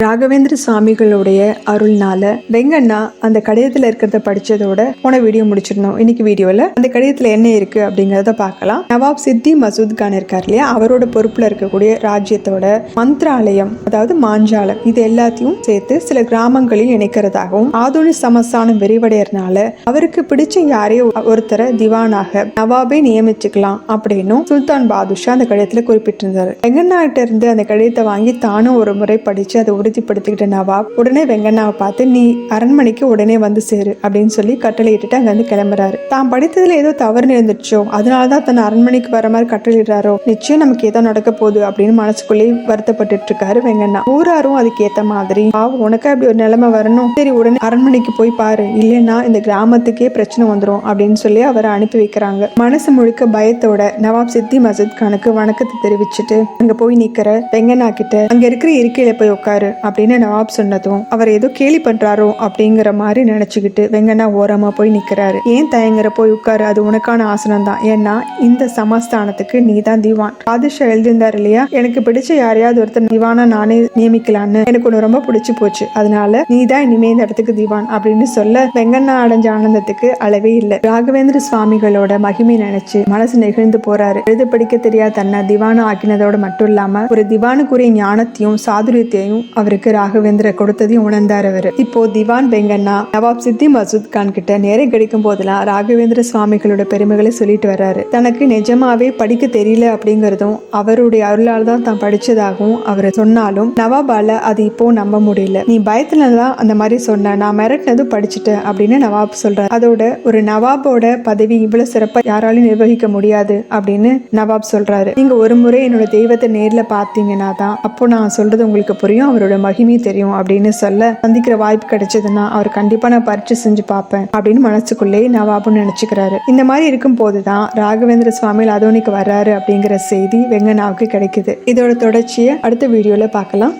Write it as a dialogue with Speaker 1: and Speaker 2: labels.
Speaker 1: ராகவேந்திர சுவாமிகளுடைய அருள்னால வெங்கண்ணா அந்த கடிதத்துல இருக்கிறத படிச்சதோட போன வீடியோ முடிச்சிருந்தோம். இன்னைக்கு வீடியோல அந்த கடிதத்துல என்ன இருக்கு அப்படிங்கறத பார்க்கலாம். நவாப் சித்தி மசூத் கான் இருக்கார் இல்லையா, அவரோட பொறுப்புல இருக்கக்கூடிய ராஜ்யத்தோட மந்திராலயம், அதாவது மாஞ்சாலம், இது எல்லாத்தையும் சேர்த்து சில கிராமங்களில் இணைக்கிறதாகவும் ஆதுனி சமஸ்தானம் விரிவடையறதுனால அவருக்கு பிடிச்ச யாரையும் ஒருத்தரை திவானாக நவாபே நியமிச்சுக்கலாம் அப்படின்னு சுல்தான் பாதுஷா அந்த கடிதத்துல குறிப்பிட்டிருந்தாரு. வெங்கண்ணா கிட்ட இருந்து அந்த கடிதத்தை வாங்கி தானும் ஒரு முறை படிச்சு அதை உறுதிப்படுத்திக்கிட்ட நவாப் உடனே வெங்கண்ணாவை பார்த்து, நீ அரண்மனைக்கு உடனே வந்து சேரு அப்படின்னு சொல்லி கட்டளையிட்டு அங்க இருந்து கிளம்புறாரு. தான் படித்ததுல ஏதோ தவறு இருந்துச்சோ, அதனாலதான் தன் அரண்மனைக்கு வர மாதிரி கட்டளையிடுறாரோ, நிச்சயம் நமக்கு ஏதோ நடக்க போகுது அப்படின்னு மனசுக்குள்ளே வருத்தப்பட்டு இருக்காரு வெங்கண்ணா. ஊராரும் அதுக்கு ஏத்த மாதிரி, உனக்கு அப்படி ஒரு நிலைமை வரணும், சரி உடனே அரண்மனைக்கு போய் பாரு, இல்லைன்னா இந்த கிராமத்துக்கே பிரச்சனை வந்துடும் அப்படின்னு சொல்லி அவரை அனுப்பி வைக்கிறாங்க. மனசு முழுக்க பயத்தோட நவாப் சித்தி மசூத் கானுக்கு வணக்கத்தை தெரிவிச்சுட்டு அங்க போய் நிக்கிற வெங்கண்ணா கிட்ட, அங்க இருக்கிற இருக்கையில போய் உட்காரு அப்படின்னு நவாப் சொன்னதும் அவர் ஏதோ கேலி பண்றாரோ அப்படிங்கிற மாதிரி நினைச்சுக்கிட்டு வெங்கண்ணா ஓரமா போய் நிக்கிறாரு. ஏன் தயங்குற, போய் உட்காரு, அது உனக்கான ஆசனம் தான், ஏன்னா இந்த சமஸ்தானத்துக்கு நீ தான் திவான். பாதுஷா எழுதியிருந்தாரு இல்லையா, எனக்கு பிடிச்ச யாரையாவது ஒருத்தர் திவானா நானே நியமிக்கலான்னு எனக்கு ஒன்று ரொம்ப பிடிச்சு போச்சு, அதனால நீ தான் இனிமே இந்த இடத்துக்கு திவான் அப்படின்னு சொல்ல வெங்கண்ணா அடைஞ்ச ஆனந்தத்துக்கு அளவே இல்லை. ராகவேந்திர சுவாமிகளோட மகிமை நினைச்சு மனசு நெகிழ்ந்து போறாரு. எழுத படிக்க தெரியாத தன்னை திவானா ஆக்கினதோட மட்டும் இல்லாம ஒரு திவானுக்குரிய ஞானத்தையும் சாதுரியத்தையும் அவருக்கு ராகவேந்திர கொடுத்ததையும் உணர்ந்தார் அவர். இப்போ திவான் வெங்கண்ணா நவாப் சித்தி மசூத் கான் கிட்ட நேரம் கிடைக்கும் போதெல்லாம் ராகவேந்திர சுவாமிகளோட பெருமைகளை சொல்லிட்டு வர்றாரு. தனக்கு நிஜமாவே படிக்க தெரியல அப்படிங்கறதும் அவருடைய அருளால் தான் தான் படிச்சதாகவும் அவர் சொன்னாலும் நவாபால அது இப்போ நம்ப முடியல. நீ பயத்துலதான் அந்த மாதிரி சொன்ன, நான் மிரட்டினதும் படிச்சுட்டேன் அப்படின்னு நவாப் சொல்றாரு. அதோட ஒரு நவாபோட பதவி இவ்வளவு சிறப்பா யாராலையும் நிர்வகிக்க முடியாது அப்படின்னு நவாப் சொல்றாரு. நீங்க ஒரு முறை என்னோட தெய்வத்தை நேர்ல பாத்தீங்கன்னா தான் அப்போ நான் சொல்றது உங்களுக்கு புரியும், அவரோட மகிமை தெரியும் அப்படின்னு சொல்ல, சந்திக்கிற வாய்ப்பு கிடைச்சதுன்னா அவர் கண்டிப்பா நான் பரீட்சை செஞ்சு பார்ப்பேன் அப்படின்னு மனசுக்குள்ளே நவாபுன்னு நினைச்சுக்கிறாரு. இந்த மாதிரி இருக்கும் போதுதான் ராகவேந்திர சுவாமி அதோனிக்கு வர்றாரு அப்படிங்கிற செய்தி வெங்கண்ணாவுக்கு கிடைக்குது. இதோட தொடர்ச்சியை அடுத்த வீடியோல பார்க்கலாம்.